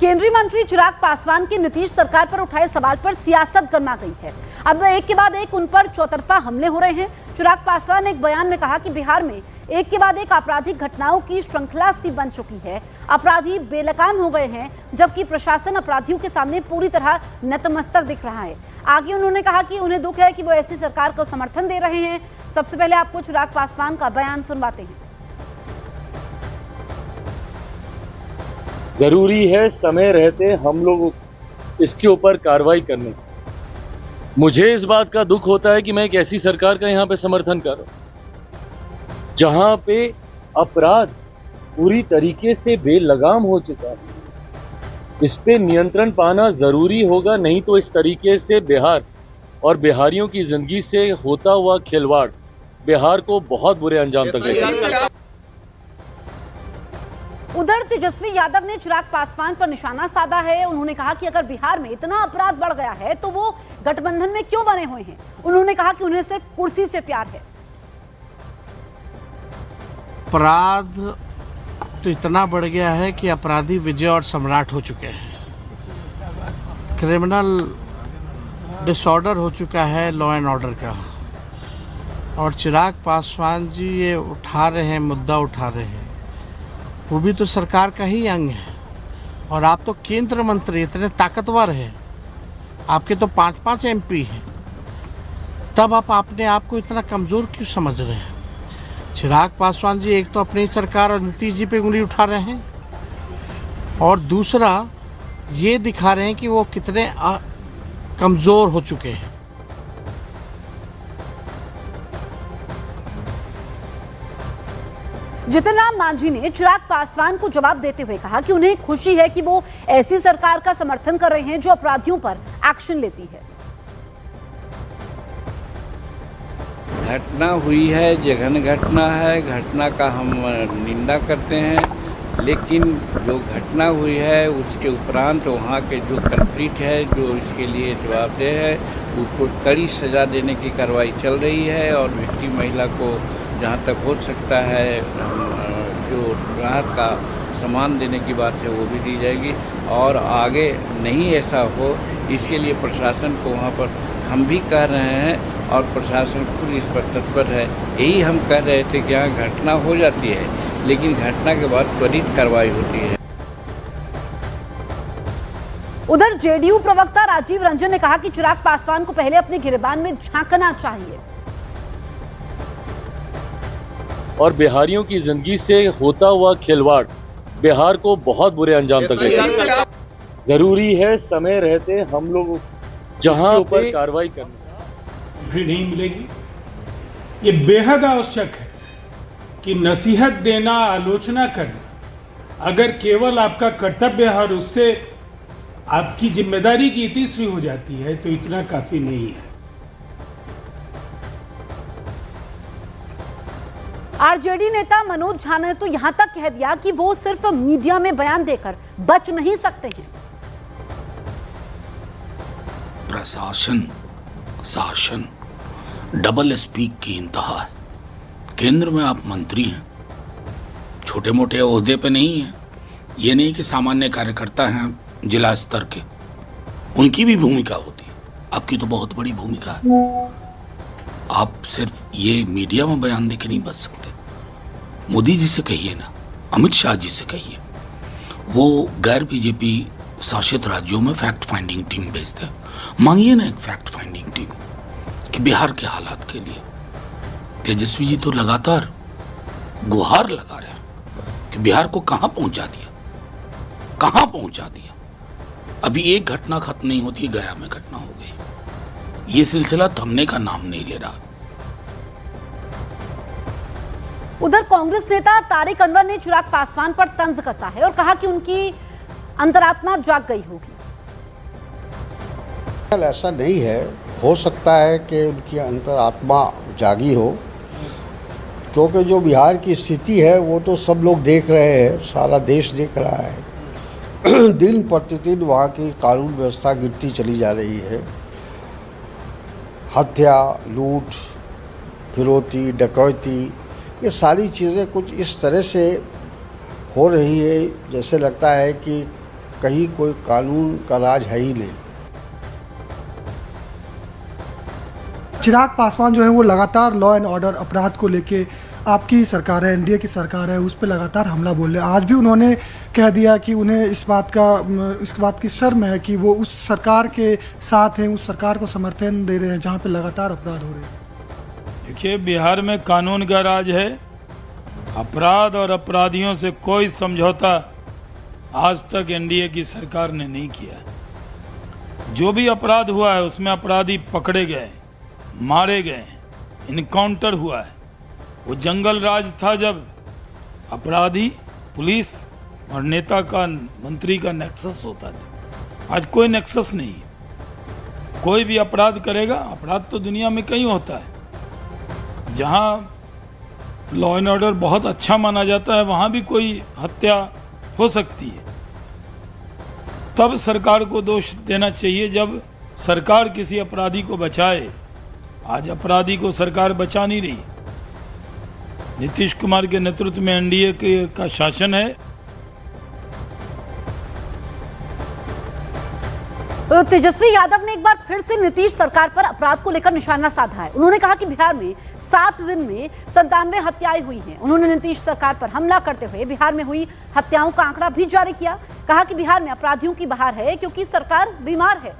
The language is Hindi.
केंद्रीय मंत्री चिराग पासवान की नीतीश सरकार पर उठाए सवाल पर सियासत गर्मा गई है। अब एक के बाद एक उन पर चौतरफा हमले हो रहे हैं। चिराग पासवान ने एक बयान में कहा कि बिहार में एक के बाद एक आपराधिक घटनाओं की श्रृंखला सी बन चुकी है। अपराधी बेलगाम हो गए हैं, जबकि प्रशासन अपराधियों के सामने पूरी तरह नतमस्तक दिख रहा है। आगे उन्होंने कहा कि उन्हें दुख है कि वो ऐसी सरकार को समर्थन दे रहे हैं। सबसे पहले आपको चिराग पासवान का बयान सुनवाते हैं। जरूरी है समय रहते हम लोग इसके ऊपर कार्रवाई करने। मुझे इस बात का दुख होता है कि मैं एक ऐसी सरकार का यहाँ पे समर्थन कर रहा हूं जहां पे अपराध पूरी तरीके से बेलगाम हो चुका है। इस पे नियंत्रण पाना जरूरी होगा, नहीं तो इस तरीके से बिहार और बिहारियों की जिंदगी से होता हुआ खिलवाड़ बिहार को बहुत बुरे अंजाम तक लेगा। उधर तेजस्वी यादव ने चिराग पासवान पर निशाना साधा है। उन्होंने कहा कि अगर बिहार में इतना अपराध बढ़ गया है तो वो गठबंधन में क्यों बने हुए हैं। उन्होंने कहा कि उन्हें सिर्फ कुर्सी से प्यार है। अपराध तो इतना बढ़ गया है कि अपराधी विजय और सम्राट हो चुके हैं। क्रिमिनल डिसऑर्डर हो चुका है लॉ एंड ऑर्डर का। और चिराग पासवान जी ये उठा रहे हैं, मुद्दा उठा रहे हैं, वो भी तो सरकार का ही अंग है। और आप तो केंद्र मंत्री इतने ताकतवर हैं, आपके तो 5-5 MP हैं, तब आप अपने आप को इतना कमज़ोर क्यों समझ रहे हैं। चिराग पासवान जी एक तो अपनी सरकार और नीतीश जी पे उंगली उठा रहे हैं, और दूसरा ये दिखा रहे हैं कि वो कितने कमज़ोर हो चुके हैं। जितिन राम मांझी ने चिराग पासवान को जवाब देते हुए कहा कि उन्हें खुशी है कि वो ऐसी सरकार का समर्थन कर रहे हैं जो अपराधियों पर एक्शन लेती है। घटना हुई है, जघन्य घटना है, घटना का हम निंदा करते हैं, लेकिन जो घटना हुई है उसके उपरांत वहाँ के जो कल्प्रिट है, जो इसके लिए जवाबदेह है, उसको कड़ी सज़ा देने की कार्रवाई चल रही है। और विक्टिम महिला को जहाँ तक हो सकता है जो राहत का सामान देने की बात है वो भी दी जाएगी। और आगे नहीं ऐसा हो इसके लिए प्रशासन को वहाँ पर हम भी कह रहे हैं और प्रशासन खुद इस पर तत्पर है। यही हम कह रहे थे कि यहाँ घटना हो जाती है, लेकिन घटना के बाद त्वरित कार्रवाई होती है। उधर जेडीयू प्रवक्ता राजीव रंजन ने कहा कि चिराग पासवान को पहले अपने गिरबान में झांकना चाहिए और बिहारियों की जिंदगी से होता हुआ खिलवाड़ बिहार को बहुत बुरे अंजाम तक लेगा। जरूरी है समय रहते हम लोग जहां ऊपर कार्रवाई करनी भी नहीं मिलेगी। ये बेहद आवश्यक है कि नसीहत देना, आलोचना करना अगर केवल आपका कर्तव्य है और उससे आपकी जिम्मेदारी की तीसरी हो जाती है तो इतना काफी नहीं है। आरजेडी नेता मनोज झा ने तो यहां तक कह दिया कि वो सिर्फ मीडिया में बयान देकर बच नहीं सकते हैं। प्रशासन शासन डबल स्पीक की इंतहा है। केंद्र में आप मंत्री हैं, छोटे मोटे ओहदे पे नहीं हैं। ये नहीं कि सामान्य कार्यकर्ता हैं जिला स्तर के, उनकी भी भूमिका होती है। आपकी तो बहुत बड़ी भूमिका है। आप सिर्फ ये मीडिया में बयान देके नहीं बच सकते। मोदी जी से कहिए ना, अमित शाह जी से कहिए, वो गैर बीजेपी शासित राज्यों में फैक्ट फाइंडिंग टीम भेजते हैं। मांगिए ना एक फैक्ट फाइंडिंग टीम कि बिहार के हालात के लिए। तेजस्वी जी तो लगातार गुहार लगा रहे हैं कि बिहार को कहां पहुंचा दिया, कहां पहुंचा दिया। अभी एक घटना खत्म नहीं होती, गया में घटना हो गई। ये सिलसिला थमने का नाम नहीं ले रहा। उधर कांग्रेस नेता तारिक अनवर ने चिराग पासवान पर तंज कसा है और कहा कि उनकी अंतरात्मा जाग गई होगी। ऐसा नहीं है, हो सकता है कि उनकी अंतरात्मा जागी हो, क्योंकि जो बिहार की स्थिति है वो तो सब लोग देख रहे हैं, सारा देश देख रहा है। दिन प्रतिदिन वहाँ की कानून व्यवस्था गिरती चली जा रही है। हत्या, लूट, फिरौती, डकैती, ये सारी चीज़ें कुछ इस तरह से हो रही है जैसे लगता है कि कहीं कोई कानून का राज है ही नहीं। चिराग पासवान जो है वो लगातार लॉ एंड ऑर्डर अपराध को लेके आपकी सरकार है, एनडीए की सरकार है, उस पर लगातार हमला बोल रहे हैं। आज भी उन्होंने कह दिया कि उन्हें इस बात की शर्म है कि वो उस सरकार के साथ हैं, उस सरकार को समर्थन दे रहे हैं जहां पे लगातार अपराध हो रहे हैं। देखिए, बिहार में कानून का राज है। अपराध और अपराधियों से कोई समझौता आज तक एनडीए की सरकार ने नहीं किया। जो भी अपराध हुआ है उसमें अपराधी पकड़े गए, मारे गए, इनकाउंटर हुआ है। वो जंगल राज था जब अपराधी, पुलिस और नेता का, मंत्री का नेक्सस होता था। आज कोई नेक्सस नहीं। कोई भी अपराध करेगा, अपराध तो दुनिया में कहीं होता है। जहाँ लॉ एंड ऑर्डर बहुत अच्छा माना जाता है वहाँ भी कोई हत्या हो सकती है। तब सरकार को दोष देना चाहिए जब सरकार किसी अपराधी को बचाए। आज अपराधी को सरकार बचा नहीं रही। नीतीश कुमार के नेतृत्व में एनडीए का शासन है। तो तेजस्वी यादव ने एक बार फिर से नीतीश सरकार पर अपराध को लेकर निशाना साधा है। उन्होंने कहा कि बिहार में 7 दिन में 97 हत्याएं हुई हैं। उन्होंने नीतीश सरकार पर हमला करते हुए बिहार में हुई हत्याओं का आंकड़ा भी जारी किया। कहा कि बिहार में अपराधियों की बहार है क्योंकि सरकार बीमार है।